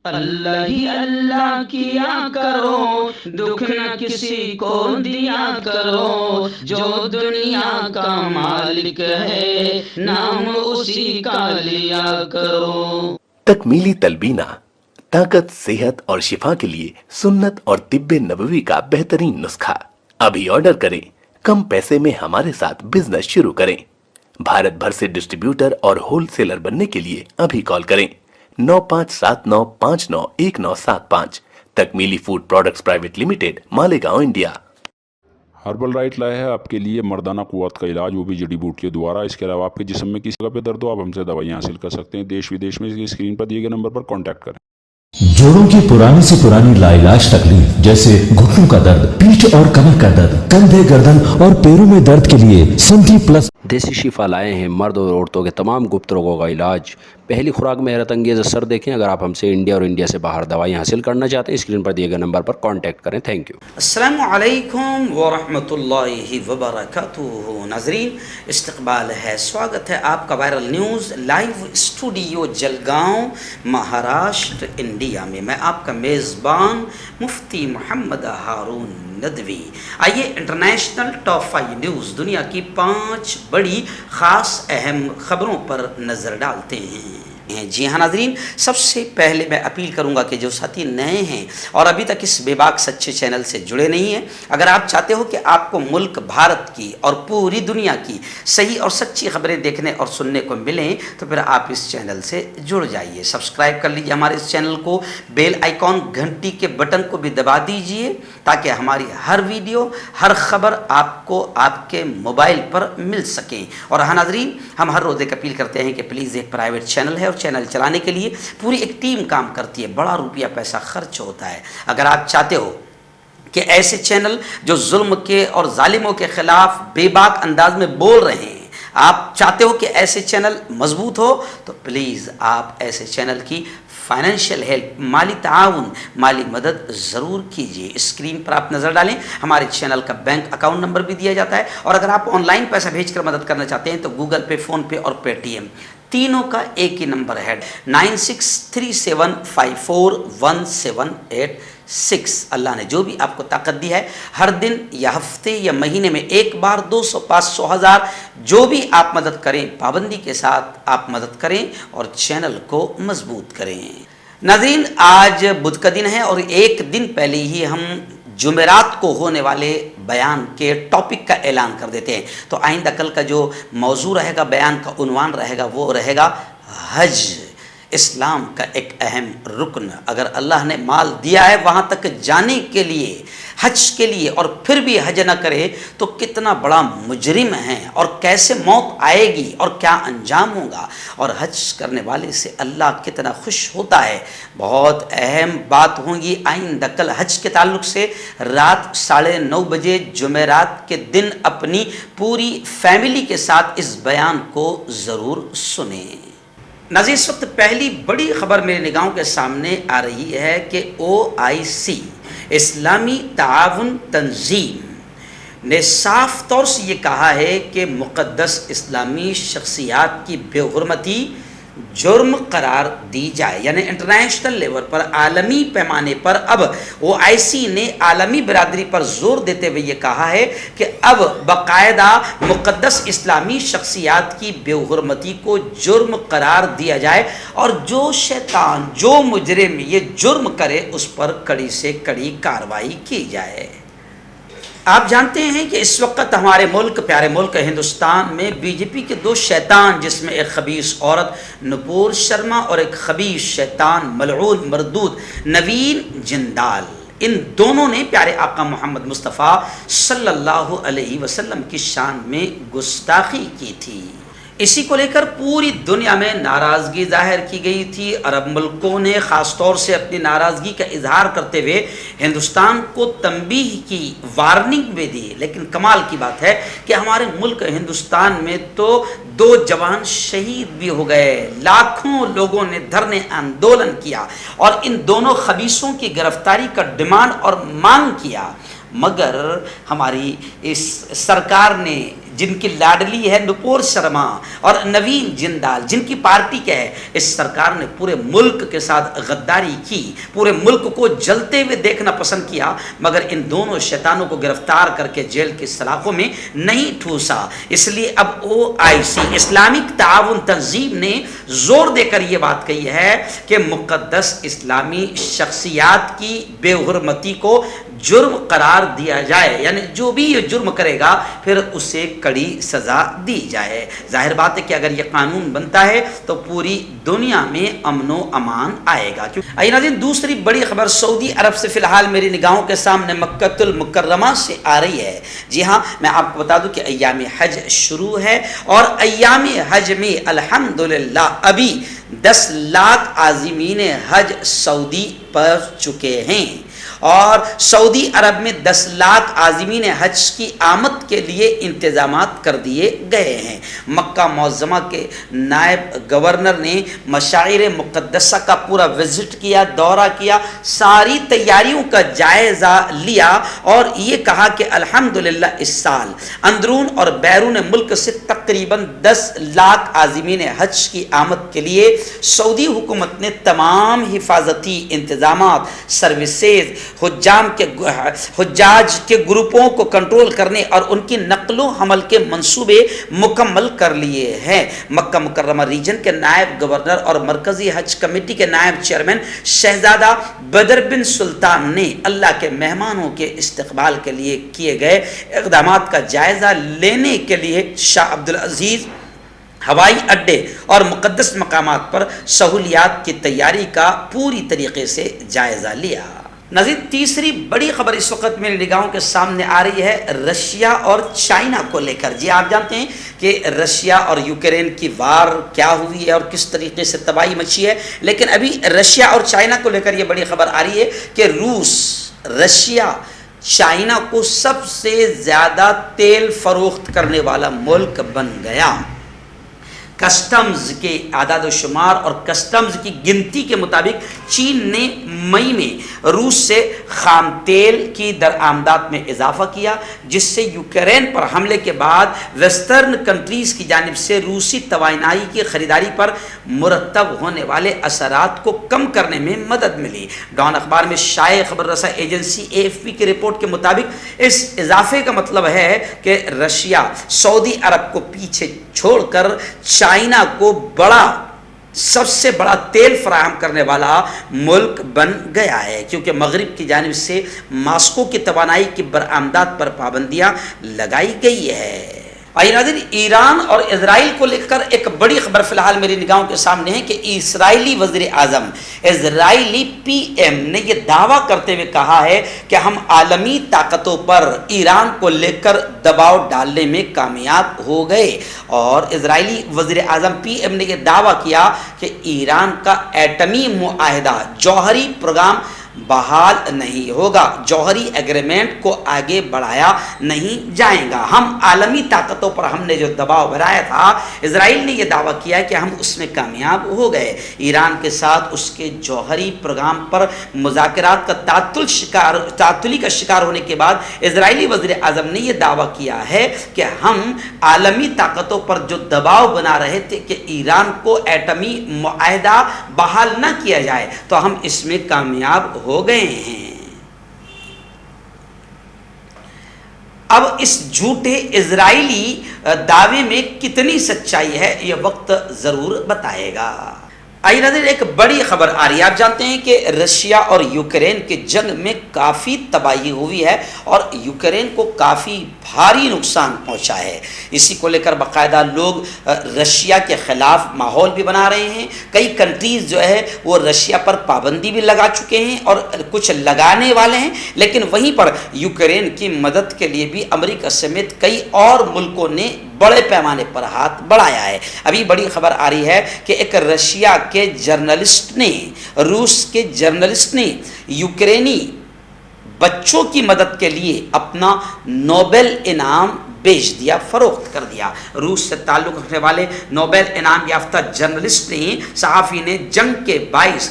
اللہ ہی اللہ کیا کرو، دکھ نہ کسی کو دیا کرو، جو دنیا کا مالک ہے نام اسی کا لیا کرو۔ تکمیلی تلبینہ طاقت، صحت اور شفا کے لیے سنت اور طب نبوی کا بہترین نسخہ۔ ابھی آرڈر کریں، کم پیسے میں ہمارے ساتھ بزنس شروع کریں۔ بھارت بھر سے ڈسٹریبیوٹر اور ہول سیلر بننے کے لیے ابھی کال کریں 9579591975۔ Takmili food products private limited, Malegaon, India. Herbal right لائے ہے آپ کے لیے مردانہ قوت کا علاج، وہ بھی جڑی بوٹیوں دوارا۔ اس کے علاوہ آپ کے جسم میں کسی جگہ پہ درد ہو، آپ ہم سے دوائیاں حاصل کر سکتے ہیں دیش ودیش میں۔ اسکرین پر دیے گئے نمبر پر کانٹیکٹ کریں۔ جوڑوں کی پرانی سے پرانی لاعلاج تکلیف جیسے گھٹنوں کا درد، پیٹھ اور کمر کا درد، کندھے، گردن اور پیروں میں درد کے لیے سنٹی پلس دیسی شفا لائے ہیں مرد اور عورتوں کے تمام گپت روگوں کا علاج۔ پہلی خوراک میں حیرت انگیز اثر دیکھیں۔ اگر آپ ہم سے انڈیا اور انڈیا سے باہر دوائیں حاصل کرنا چاہتے ہیں، اسکرین پر دیے گئے نمبر پر کانٹیکٹ کریں۔ Thank you. السلام علیکم ورحمۃ اللہ وبرکاتہ۔ ناظرین، استقبال ہے، سواگت ہے آپ کا viral news live studio Jalgaon, Maharashtra, India میں۔ میں آپ کا میزبان مفتی محمد ہارون ندوی۔ آئیے انٹرنیشنل ٹاپ 5 نیوز، دنیا کی 5 بڑی خاص اہم خبروں پر نظر ڈالتے ہیں۔ جی ہاں ناظرین، سب سے پہلے میں اپیل کروں گا کہ جو ساتھی نئے ہیں اور ابھی تک اس بے باک سچے چینل سے جڑے نہیں ہیں، اگر آپ چاہتے ہو کہ آپ کو ملک بھارت کی اور پوری دنیا کی صحیح اور سچی خبریں دیکھنے اور سننے کو ملیں تو پھر آپ اس چینل سے جڑ جائیے، سبسکرائب کر لیجیے ہمارے اس چینل کو، بیل آئیکن گھنٹی کے بٹن کو بھی دبا دیجیے تاکہ ہماری ہر ویڈیو، ہر خبر آپ کو آپ کے موبائل پر مل سکیں۔ اور ہاں ناظرین، ہم ہر روز ایک اپیل کرتے ہیں کہ پلیز ایک پرائیویٹ چینل ہے اور چینل چلانے کے لیے پوری ایک ٹیم کام کرتی ہے، بڑا روپیہ پیسہ خرچ ہوتا ہے۔ اگر آپ چاہتے ہو کہ ایسے چینل جو ظلم کے اور ظالموں کے خلاف بے باک انداز میں بول رہے ہیں، آپ چاہتے ہو کہ ایسے چینل مضبوط ہو، تو پلیز آپ ایسے چینل کی فائنینشیل ہیلپ، مالی تعاون، مالی مدد ضرور کیجیے۔ اسکرین پر آپ نظر ڈالیں، ہمارے چینل کا بینک اکاؤنٹ نمبر بھی دیا جاتا ہے، اور اگر آپ آن لائن پیسہ بھیج کر مدد کرنا چاہتے ہیں تو گوگل پے، فون پے اور پے ٹی ایم تینوں کا ایک ہی نمبر ہے 9637541786۔ اللہ نے جو بھی آپ کو طاقت دی ہے، ہر دن یا ہفتے یا مہینے میں ایک بار 200، 500، 1000 جو بھی آپ مدد کریں، پابندی کے ساتھ آپ مدد کریں اور چینل کو مضبوط کریں۔ ناظرین، آج بدھ کا دن ہے اور ایک دن پہلے ہی ہم جمعرات کو ہونے والے بیان کے ٹاپک کا اعلان کر دیتے ہیں۔ تو آئندہ کل کا جو موضوع رہے گا، بیان کا عنوان رہے گا، وہ رہے گا حج، اسلام کا ایک اہم رکن۔ اگر اللہ نے مال دیا ہے وہاں تک جانے کے لیے، حج کے لیے، اور پھر بھی حج نہ کرے تو کتنا بڑا مجرم ہے، اور کیسے موت آئے گی اور کیا انجام ہوگا، اور حج کرنے والے سے اللہ کتنا خوش ہوتا ہے۔ بہت اہم بات ہوگی آئندہ کل حج کے تعلق سے۔ رات 9:30 بجے جمعرات کے دن اپنی پوری فیملی کے ساتھ اس بیان کو ضرور سنیں۔ ناظرین، اس وقت پہلی بڑی خبر میرے نگاہوں کے سامنے آ رہی ہے کہ OIC، اسلامی تعاون تنظیم نے صاف طور سے یہ کہا ہے کہ مقدس اسلامی شخصیات کی بے حرمتی جرم قرار دی جائے، یعنی انٹرنیشنل لیول پر، عالمی پیمانے پر اب OIC نے عالمی برادری پر زور دیتے ہوئے یہ کہا ہے کہ اب باقاعدہ مقدس اسلامی شخصیات کی بے حرمتی کو جرم قرار دیا جائے، اور جو شیطان، جو مجرم یہ جرم کرے اس پر کڑی سے کڑی کارروائی کی جائے۔ آپ جانتے ہیں کہ اس وقت ہمارے ملک، پیارے ملک ہندوستان میں BJP کے 2 شیطان، جس میں ایک خبیث عورت نپور شرما اور ایک خبیث شیطان ملعون مردود نوین جندال، ان دونوں نے پیارے آقا محمد مصطفیٰ صلی اللہ علیہ وسلم کی شان میں گستاخی کی تھی۔ اسی کو لے کر پوری دنیا میں ناراضگی ظاہر کی گئی تھی۔ عرب ملکوں نے خاص طور سے اپنی ناراضگی کا اظہار کرتے ہوئے ہندوستان کو تنبیہ کی، وارننگ بھی دی۔ لیکن کمال کی بات ہے کہ ہمارے ملک ہندوستان میں تو 2 جوان شہید بھی ہو گئے، لاکھوں لوگوں نے دھرنے آندولن کیا اور ان دونوں خبیثوں کی گرفتاری کا ڈیمانڈ اور مانگ کیا، مگر ہماری اس سرکار نے جن کی لاڈلی ہے نپور شرما اور نوین جندال، جن کی پارٹی کیا ہے، اس سرکار نے پورے ملک کے ساتھ غداری کی، پورے ملک کو جلتے ہوئے دیکھنا پسند کیا، مگر ان دونوں شیطانوں کو گرفتار کر کے جیل کی سلاخوں میں نہیں ٹھوسا۔ اس لیے اب OIC اسلامک تعاون تنظیم نے زور دے کر یہ بات کہی ہے کہ مقدس اسلامی شخصیات کی بے حرمتی کو جرم قرار دیا جائے، یعنی جو بھی یہ جرم کرے گا پھر اسے کڑی سزا دی جائے۔ ظاہر بات ہے کہ اگر یہ قانون بنتا ہے تو پوری دنیا میں امن و امان آئے گا۔ آئیے ناظرین، دوسری بڑی خبر سعودی عرب سے فی الحال میری نگاہوں کے سامنے مکۃ المکرمہ سے آ رہی ہے۔ جی ہاں، میں آپ کو بتا دوں کہ ایام حج شروع ہے اور ایام حج میں الحمدللہ ابھی 10 لاکھ عازمین حج سعودی پہنچ چکے ہیں اور سعودی عرب میں 10 لاکھ عازمین حج کی آمد کے لیے انتظامات کر دیے گئے ہیں۔ مکہ معظمہ کے نائب گورنر نے مشاعر مقدسہ کا پورا وزٹ کیا، دورہ کیا، ساری تیاریوں کا جائزہ لیا اور یہ کہا کہ الحمدللہ اس سال اندرون اور بیرون ملک سے تقریباً 10 لاکھ عازمین حج کی آمد کے لیے سعودی حکومت نے تمام حفاظتی انتظامات، سروسز، حجاج کے گروپوں کو کنٹرول کرنے اور ان کی نقل و حمل کے منصوبے مکمل کر لیے ہیں۔ مکہ مکرمہ ریجن کے نائب گورنر اور مرکزی حج کمیٹی کے نائب چیئرمین شہزادہ بدر بن سلطان نے اللہ کے مہمانوں کے استقبال کے لیے کیے گئے اقدامات کا جائزہ لینے کے لیے شاہ عبدالعزیز ہوائی اڈے اور مقدس مقامات پر سہولیات کی تیاری کا پوری طریقے سے جائزہ لیا۔ ناظرین، تیسری بڑی خبر اس وقت میری نگاہوں کے سامنے آ رہی ہے رشیا اور چائنا کو لے کر۔ جی، آپ جانتے ہیں کہ رشیا اور یوکرین کی وار کیا ہوئی ہے اور کس طریقے سے تباہی مچی ہے، لیکن ابھی رشیا اور چائنا کو لے کر یہ بڑی خبر آ رہی ہے کہ روس، رشیا، چائنا کو سب سے زیادہ تیل فروخت کرنے والا ملک بن گیا۔ کسٹمز کے اعداد و شمار اور کسٹمز کی گنتی کے مطابق چین نے مئی میں روس سے خام تیل کی درآمدات میں اضافہ کیا، جس سے یوکرین پر حملے کے بعد ویسٹرن کنٹریز کی جانب سے روسی توانائی کی خریداری پر مرتب ہونے والے اثرات کو کم کرنے میں مدد ملی۔ ڈان اخبار میں شائع خبر رساں ایجنسی AFP کی رپورٹ کے مطابق اس اضافے کا مطلب ہے کہ رشیا سعودی عرب کو پیچھے چھوڑ کر چائنا کو سب سے بڑا تیل فراہم کرنے والا ملک بن گیا ہے، کیونکہ مغرب کی جانب سے ماسکو کی توانائی کی برآمدات پر پابندیاں لگائی گئی ہے۔ آئیے ناظرین، ایران اور اسرائیل کو لے کر ایک بڑی خبر فی الحال میری نگاہوں کے سامنے ہے کہ اسرائیلی وزیر اعظم، اسرائیلی PM نے یہ دعویٰ کرتے ہوئے کہا ہے کہ ہم عالمی طاقتوں پر ایران کو لے کر دباؤ ڈالنے میں کامیاب ہو گئے، اور اسرائیلی وزیر اعظم PM نے یہ دعویٰ کیا کہ ایران کا ایٹمی معاہدہ، جوہری پروگرام بحال نہیں ہوگا، جوہری ایگریمنٹ کو آگے بڑھایا نہیں جائے گا۔ ہم عالمی طاقتوں پر ہم نے جو دباؤ بنایا تھا، اسرائیل نے یہ دعویٰ کیا کہ ہم اس میں کامیاب ہو گئے۔ ایران کے ساتھ اس کے جوہری پروگرام پر مذاکرات کا تعطلی کا شکار ہونے کے بعد اسرائیلی وزیر اعظم نے یہ دعویٰ کیا ہے کہ ہم عالمی طاقتوں پر جو دباؤ بنا رہے تھے کہ ایران کو ایٹمی معاہدہ بحال نہ کیا جائے، تو ہم اس میں کامیاب ہو گئے ہیں۔ اب اس جھوٹے اسرائیلی دعوے میں کتنی سچائی ہے یہ وقت ضرور بتائے گا۔ آئیے ناظرین، ایک بڑی خبر آ رہی ہے۔ آپ جانتے ہیں کہ رشیا اور یوکرین کے جنگ میں کافی تباہی ہوئی ہے اور یوکرین کو کافی بھاری نقصان پہنچا ہے۔ اسی کو لے کر باقاعدہ لوگ رشیا کے خلاف ماحول بھی بنا رہے ہیں۔ کئی کنٹریز جو ہے وہ رشیا پر پابندی بھی لگا چکے ہیں اور کچھ لگانے والے ہیں، لیکن وہیں پر یوکرین کی مدد کے لیے بھی امریکہ سمیت کئی اور ملکوں نے بڑے پیمانے پر ہاتھ بڑھایا ہے۔ ابھی بڑی خبر آ رہی ہے کہ ایک رشیا کے جرنلسٹ نے، روس کے جرنلسٹ نے یوکرینی بچوں کی مدد کے لیے اپنا نوبل انعام بیچ دیا، فروخت کر دیا۔ روس سے تعلق رکھنے والے نوبل انعام یافتہ جرنلسٹ نے، صحافی نے جنگ کے باعث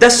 10